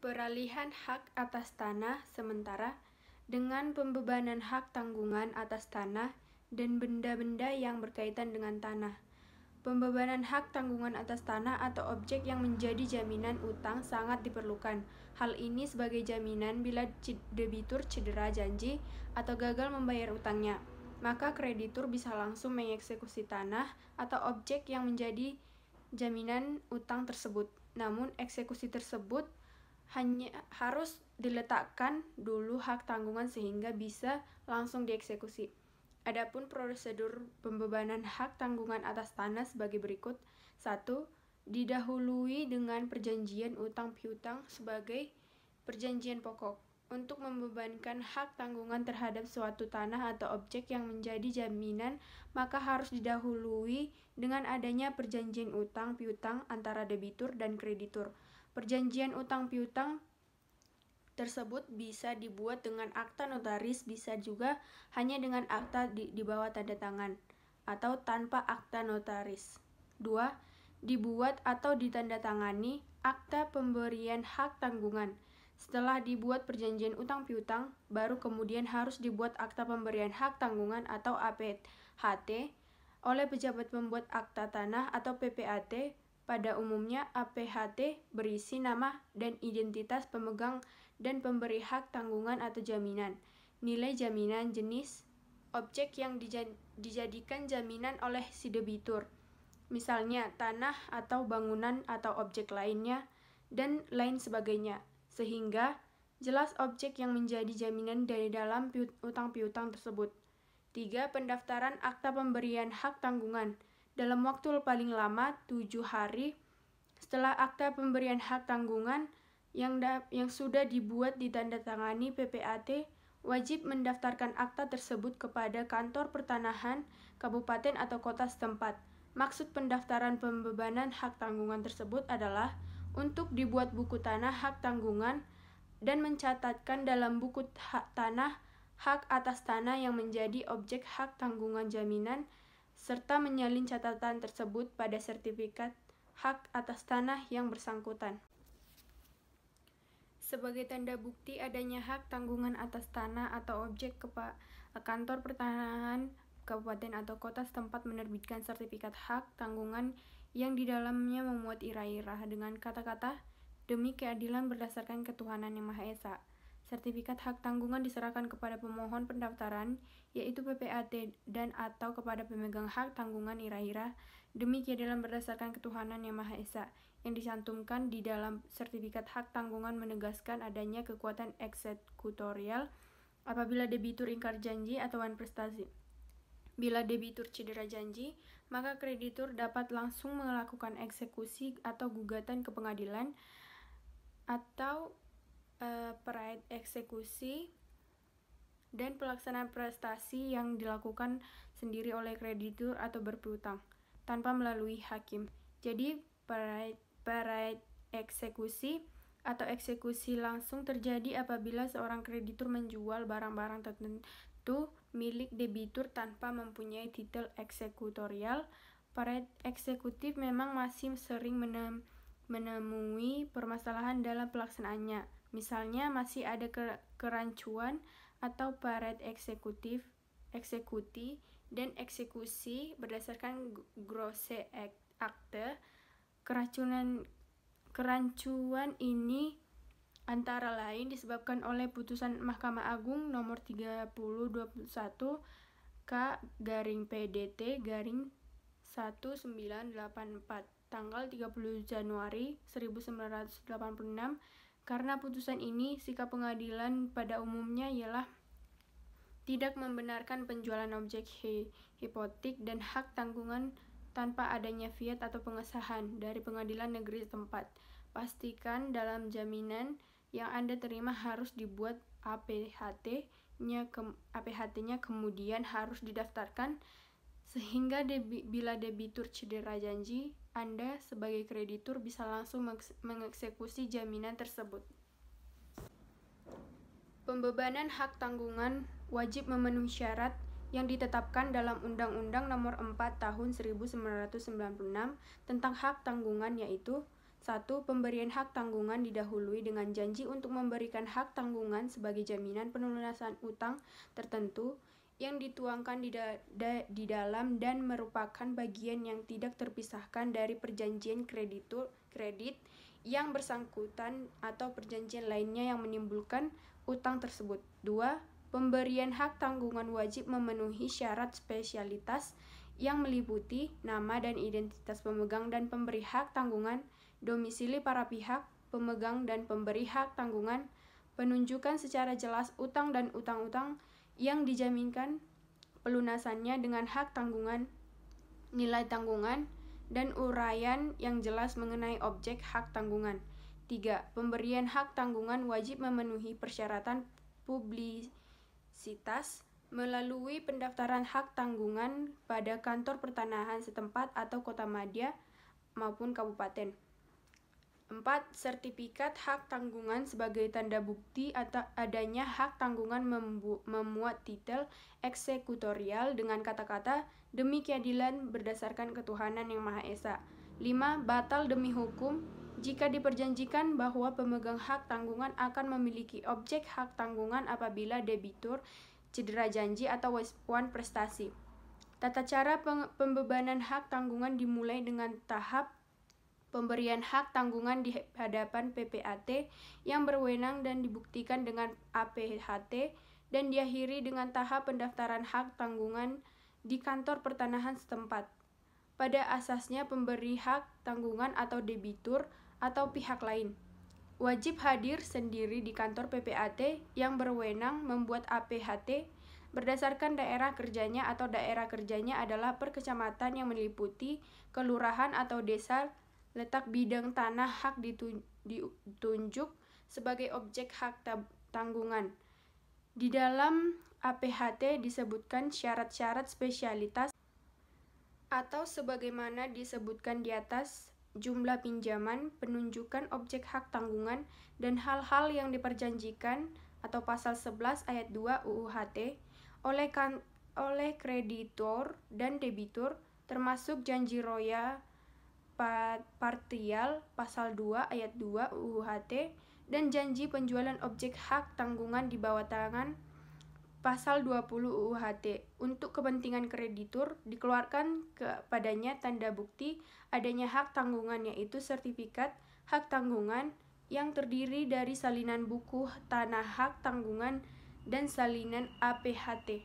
Peralihan hak atas tanah sementara dengan pembebanan hak tanggungan atas tanah dan benda-benda yang berkaitan dengan tanah. Pembebanan hak tanggungan atas tanah atau objek yang menjadi jaminan utang sangat diperlukan. Hal ini sebagai jaminan bila debitur cedera janji atau gagal membayar utangnya, maka kreditur bisa langsung mengeksekusi tanah atau objek yang menjadi jaminan utang tersebut. Namun, eksekusi tersebut hanya harus diletakkan dulu hak tanggungan sehingga bisa langsung dieksekusi. Adapun prosedur pembebanan hak tanggungan atas tanah sebagai berikut. 1. Didahului dengan perjanjian utang piutang sebagai perjanjian pokok. Untuk membebankan hak tanggungan terhadap suatu tanah atau objek yang menjadi jaminan, maka harus didahului dengan adanya perjanjian utang piutang antara debitur dan kreditur. Perjanjian utang piutang tersebut bisa dibuat dengan akta notaris, bisa juga hanya dengan akta di bawah tanda tangan, atau tanpa akta notaris. 2. Dibuat atau ditandatangani akta pemberian hak tanggungan. Setelah dibuat perjanjian utang piutang, baru kemudian harus dibuat akta pemberian hak tanggungan atau APHT oleh pejabat pembuat akta tanah atau PPAT. Pada umumnya, APHT berisi nama dan identitas pemegang dan pemberi hak tanggungan atau jaminan, nilai jaminan, jenis objek yang dijadikan jaminan oleh si debitur, misalnya tanah atau bangunan atau objek lainnya, dan lain sebagainya, sehingga jelas objek yang menjadi jaminan dari dalam utang piutang tersebut. 3. Pendaftaran akta pemberian hak tanggungan dalam waktu paling lama 7 hari setelah akta pemberian hak tanggungan yang sudah dibuat ditandatangani PPAT, wajib mendaftarkan akta tersebut kepada kantor pertanahan, kabupaten atau kota setempat. Maksud pendaftaran pembebanan hak tanggungan tersebut adalah untuk dibuat buku tanah hak tanggungan dan mencatatkan dalam buku hak tanah hak atas tanah yang menjadi objek hak tanggungan jaminan, serta menyalin catatan tersebut pada sertifikat hak atas tanah yang bersangkutan. Sebagai tanda bukti adanya hak tanggungan atas tanah atau objek, kantor pertanahan kabupaten atau kota setempat menerbitkan sertifikat hak tanggungan yang di dalamnya memuat irah-irah dengan kata-kata demi keadilan berdasarkan ketuhanan yang Maha Esa. Sertifikat hak tanggungan diserahkan kepada pemohon pendaftaran, yaitu PPAT, dan atau kepada pemegang hak tanggungan irah-irah demi keadilan berdasarkan ketuhanan yang Maha Esa. Yang dicantumkan di dalam sertifikat hak tanggungan menegaskan adanya kekuatan eksekutorial apabila debitur ingkar janji atau wan prestasi. Bila debitur cedera janji, maka kreditur dapat langsung melakukan eksekusi atau gugatan ke pengadilan atau peraih eksekusi dan pelaksanaan prestasi yang dilakukan sendiri oleh kreditur atau berpiutang tanpa melalui hakim. Jadi peraih eksekusi atau eksekusi langsung terjadi apabila seorang kreditur menjual barang-barang tertentu milik debitur tanpa mempunyai titel eksekutorial. Peraih eksekutif memang masih sering menemui permasalahan dalam pelaksanaannya. Misalnya masih ada kerancuan atau peraih eksekuti dan eksekusi berdasarkan grosse akte. Kerancuan ini antara lain disebabkan oleh putusan Mahkamah Agung nomor 30/21 K/PDT/1984 tanggal 30 Januari 1986. Karena putusan ini, sikap pengadilan pada umumnya ialah tidak membenarkan penjualan objek hipotek dan hak tanggungan tanpa adanya fiat atau pengesahan dari pengadilan negeri setempat. Pastikan dalam jaminan yang Anda terima harus dibuat APHT-nya kemudian harus didaftarkan sehingga bila debitur cedera janji, Anda sebagai kreditur bisa langsung mengeksekusi jaminan tersebut. Pembebanan hak tanggungan wajib memenuhi syarat yang ditetapkan dalam Undang-Undang Nomor 4 Tahun 1996 tentang hak tanggungan, yaitu 1. Pemberian hak tanggungan didahului dengan janji untuk memberikan hak tanggungan sebagai jaminan pelunasan utang tertentu yang dituangkan di dalam dan merupakan bagian yang tidak terpisahkan dari perjanjian kredit yang bersangkutan atau perjanjian lainnya yang menimbulkan utang tersebut. 2. Pemberian hak tanggungan wajib memenuhi syarat spesialitas yang meliputi nama dan identitas pemegang dan pemberi hak tanggungan, domisili para pihak, pemegang dan pemberi hak tanggungan, penunjukan secara jelas utang dan utang-utang yang dijaminkan pelunasannya dengan hak tanggungan, nilai tanggungan, dan uraian yang jelas mengenai objek hak tanggungan. 3. Pemberian hak tanggungan wajib memenuhi persyaratan publisitas melalui pendaftaran hak tanggungan pada kantor pertanahan setempat atau kotamadya maupun kabupaten. 4. Sertifikat hak tanggungan sebagai tanda bukti atau adanya hak tanggungan memuat titel eksekutorial dengan kata-kata demi keadilan berdasarkan ketuhanan yang Maha Esa. 5. Batal demi hukum jika diperjanjikan bahwa pemegang hak tanggungan akan memiliki objek hak tanggungan apabila debitur cedera janji atau wan prestasi. Tata cara pembebanan hak tanggungan dimulai dengan tahap pemberian hak tanggungan di hadapan PPAT yang berwenang dan dibuktikan dengan APHT dan diakhiri dengan tahap pendaftaran hak tanggungan di kantor pertanahan setempat. Pada asasnya pemberi hak tanggungan atau debitur atau pihak lain wajib hadir sendiri di kantor PPAT yang berwenang membuat APHT berdasarkan daerah kerjanya atau daerah kerjanya adalah perkecamatan yang meliputi kelurahan atau desa letak bidang tanah hak ditunjuk sebagai objek hak tanggungan. Di dalam APHT disebutkan syarat-syarat spesialitas atau sebagaimana disebutkan di atas, jumlah pinjaman, penunjukan objek hak tanggungan, dan hal-hal yang diperjanjikan atau pasal 11 ayat 2 UU HT oleh kreditor dan debitur termasuk janji roya partial pasal 2 ayat 2 UU HT dan janji penjualan objek hak tanggungan di bawah tangan pasal 20 UU HT. Untuk kepentingan kreditur dikeluarkan kepadanya tanda bukti adanya hak tanggungan yaitu sertifikat hak tanggungan yang terdiri dari salinan buku tanah hak tanggungan dan salinan APHT.